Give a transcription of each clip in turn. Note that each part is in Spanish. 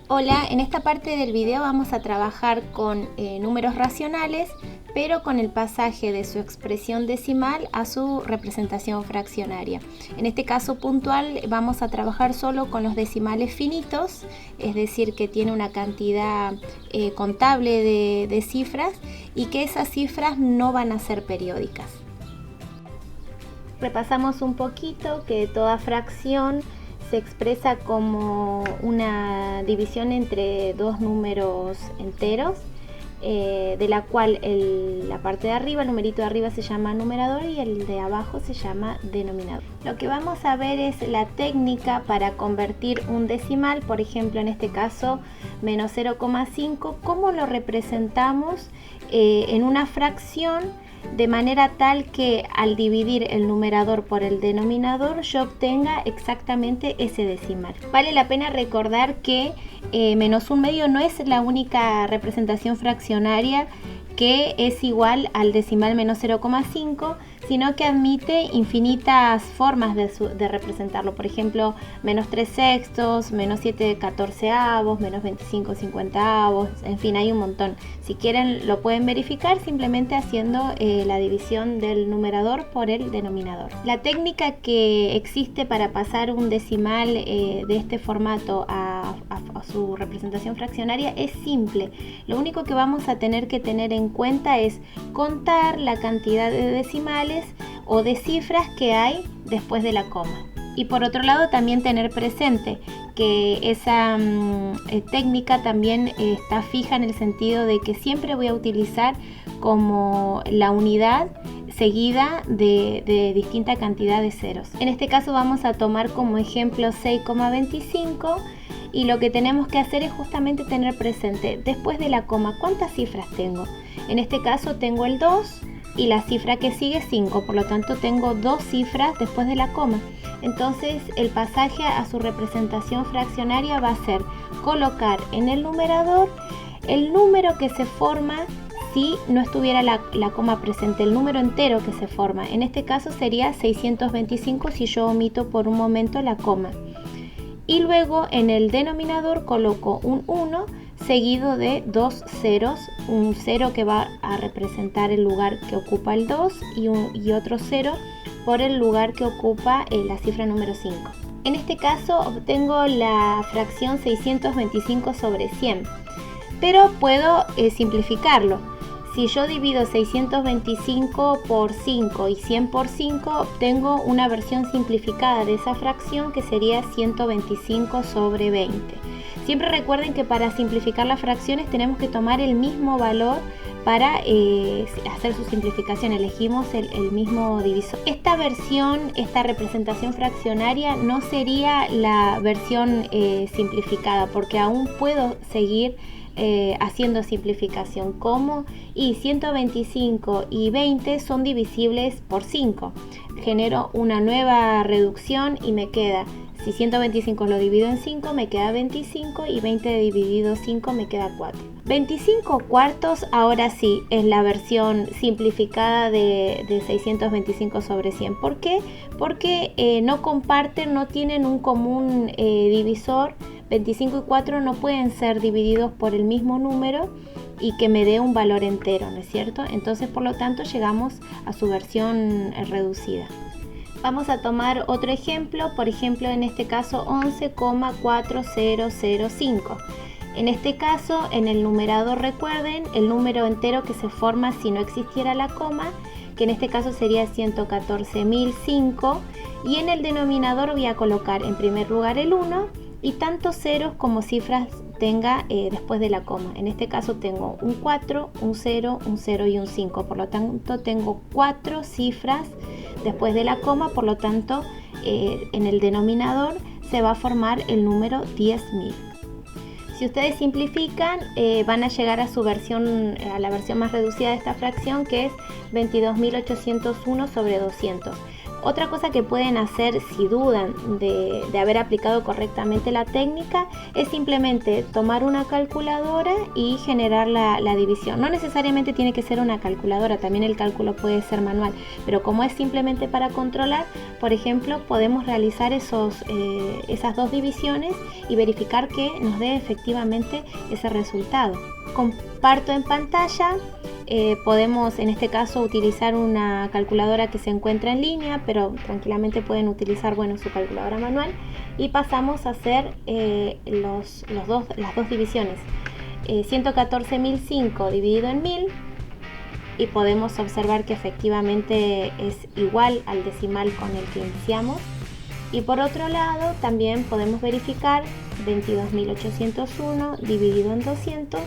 Hola, en esta parte del video vamos a trabajar con números racionales, pero con el pasaje de su expresión decimal a su representación fraccionaria. En este caso puntual vamos a trabajar solo con los decimales finitos, es decir, que tiene una cantidad contable de cifras y que esas cifras no van a ser periódicas. Repasamos un poquito que toda fracción se expresa como una división entre dos números enteros, de la cual la parte de arriba, el numerito de arriba se llama numerador y el de abajo se llama denominador. Lo que vamos a ver es la técnica para convertir un decimal, por ejemplo en este caso menos 0,5, cómo lo representamos en una fracción, de manera tal que al dividir el numerador por el denominador yo obtenga exactamente ese decimal. Vale la pena recordar que menos un medio no es la única representación fraccionaria que es igual al decimal menos 0,5, sino que admite infinitas formas de representarlo. Por ejemplo, menos 3 sextos, menos 7 catorceavos, menos 25 cincuentaavos, en fin, hay un montón. Si quieren lo pueden verificar simplemente haciendo la división del numerador por el denominador. La técnica que existe para pasar un decimal de este formato a su representación fraccionaria es simple. Lo único que vamos a tener que tener en cuenta es contar la cantidad de decimales o de cifras que hay después de la coma. Y por otro lado también tener presente que esa técnica también está fija en el sentido de que siempre voy a utilizar como la unidad seguida de distinta cantidad de ceros. En este caso vamos a tomar como ejemplo 6,25 y lo que tenemos que hacer es justamente tener presente después de la coma cuántas cifras tengo. En este caso tengo el 2 y la cifra que sigue 5, por lo tanto tengo dos cifras después de la coma. Entonces el pasaje a su representación fraccionaria va a ser colocar en el numerador el número que se forma si no estuviera la coma presente, el número entero que se forma. En este caso sería 625 si yo omito por un momento la coma. Y luego en el denominador coloco un 1 seguido de dos ceros, un 0 que va a representar el lugar que ocupa el 2 y otro 0 por el lugar que ocupa la cifra número 5. En este caso obtengo la fracción 625 sobre 100, pero puedo simplificarlo. Si yo divido 625 por 5 y 100 por 5, obtengo una versión simplificada de esa fracción que sería 125 sobre 20. Siempre recuerden que para simplificar las fracciones tenemos que tomar el mismo valor para hacer su simplificación. Elegimos el mismo divisor. Esta versión, esta representación fraccionaria no sería la versión simplificada, porque aún puedo seguir haciendo simplificación. ¿Cómo? Y 125 y 20 son divisibles por 5. Genero una nueva reducción y me queda, si 125 lo divido en 5 me queda 25 y 20 dividido 5 me queda 4. 25 cuartos ahora sí es la versión simplificada de 625 sobre 100. ¿Por qué? Porque no comparten, no tienen un común divisor. 25 y 4 no pueden ser divididos por el mismo número y que me dé un valor entero, ¿no es cierto? Entonces por lo tanto llegamos a su versión reducida. Vamos a tomar otro ejemplo, por ejemplo en este caso 11,4005. En este caso en el numerador recuerden el número entero que se forma si no existiera la coma, que en este caso sería 114.005, y en el denominador voy a colocar en primer lugar el 1 y tantos ceros como cifras tenga después de la coma. En este caso tengo un 4, un 0, un 0 y un 5, por lo tanto tengo 4 cifras después de la coma, por lo tanto en el denominador se va a formar el número 10.000. Si ustedes simplifican van a llegar a su versión, a la versión más reducida de esta fracción, que es 22.801 sobre 200. Otra cosa que pueden hacer si dudan de haber aplicado correctamente la técnica es simplemente tomar una calculadora y generar la división. No necesariamente tiene que ser una calculadora, también el cálculo puede ser manual, pero como es simplemente para controlar, por ejemplo, podemos realizar esas dos divisiones y verificar que nos dé efectivamente ese resultado. Comparto en pantalla. Podemos en este caso utilizar una calculadora que se encuentra en línea, pero tranquilamente pueden utilizar su calculadora manual, y pasamos a hacer las dos divisiones. 114.005 dividido en 1000, y podemos observar que efectivamente es igual al decimal con el que iniciamos. Y por otro lado también podemos verificar 22.801 dividido en 200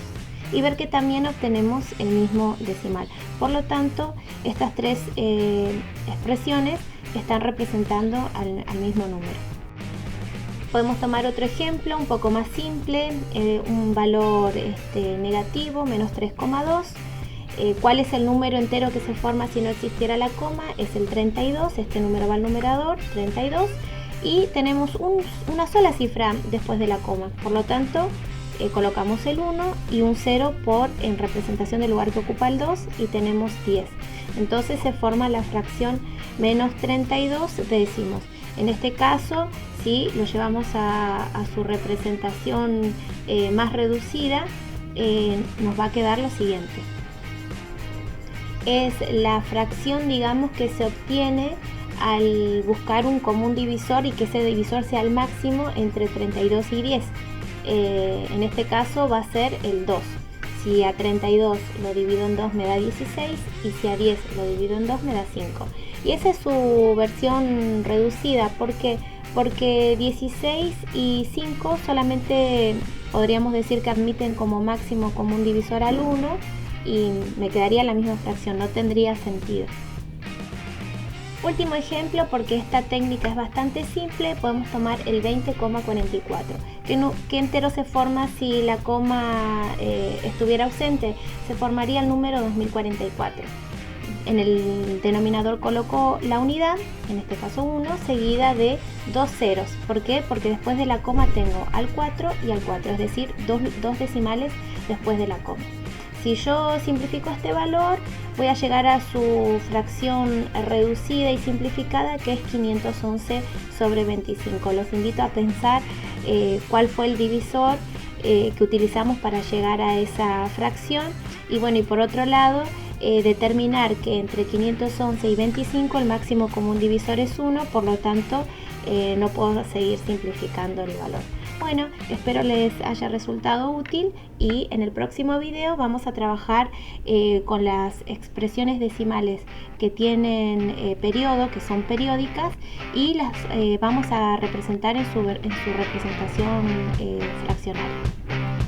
y ver que también obtenemos el mismo decimal. Por lo tanto, estas tres expresiones están representando al mismo número. Podemos tomar otro ejemplo un poco más simple, un valor negativo, menos 3,2. ¿Cuál es el número entero que se forma si no existiera la coma? Es el 32, este número va al numerador, 32, y tenemos una sola cifra después de la coma. Por lo tanto, colocamos el 1 y un 0 en representación del lugar que ocupa el 2 y tenemos 10. Entonces se forma la fracción menos 32 décimos. En este caso, si lo llevamos a su representación más reducida, nos va a quedar lo siguiente. Es la fracción, digamos, que se obtiene al buscar un común divisor y que ese divisor sea el máximo entre 32 y 10. En este caso va a ser el 2. Si a 32 lo divido en 2 me da 16 y si a 10 lo divido en 2 me da 5. Y esa es su versión reducida. ¿Por qué? Porque 16 y 5 solamente podríamos decir que admiten como máximo común divisor al 1 y me quedaría la misma fracción, no tendría sentido. Último ejemplo, porque esta técnica es bastante simple, podemos tomar el 20,44. ¿Qué entero se forma si la coma estuviera ausente? Se formaría el número 2044. En el denominador coloco la unidad, en este caso 1, seguida de dos ceros. ¿Por qué? Porque después de la coma tengo al 4 y al 4, es decir, dos decimales después de la coma. Si yo simplifico este valor, voy a llegar a su fracción reducida y simplificada, que es 511 sobre 25. Los invito a pensar cuál fue el divisor que utilizamos para llegar a esa fracción. Y bueno, y por otro lado, determinar que entre 511 y 25 el máximo común divisor es 1, por lo tanto no puedo seguir simplificando el valor. Bueno, espero les haya resultado útil y en el próximo video vamos a trabajar con las expresiones decimales que tienen periodo, que son periódicas, y las vamos a representar en su representación fraccionaria.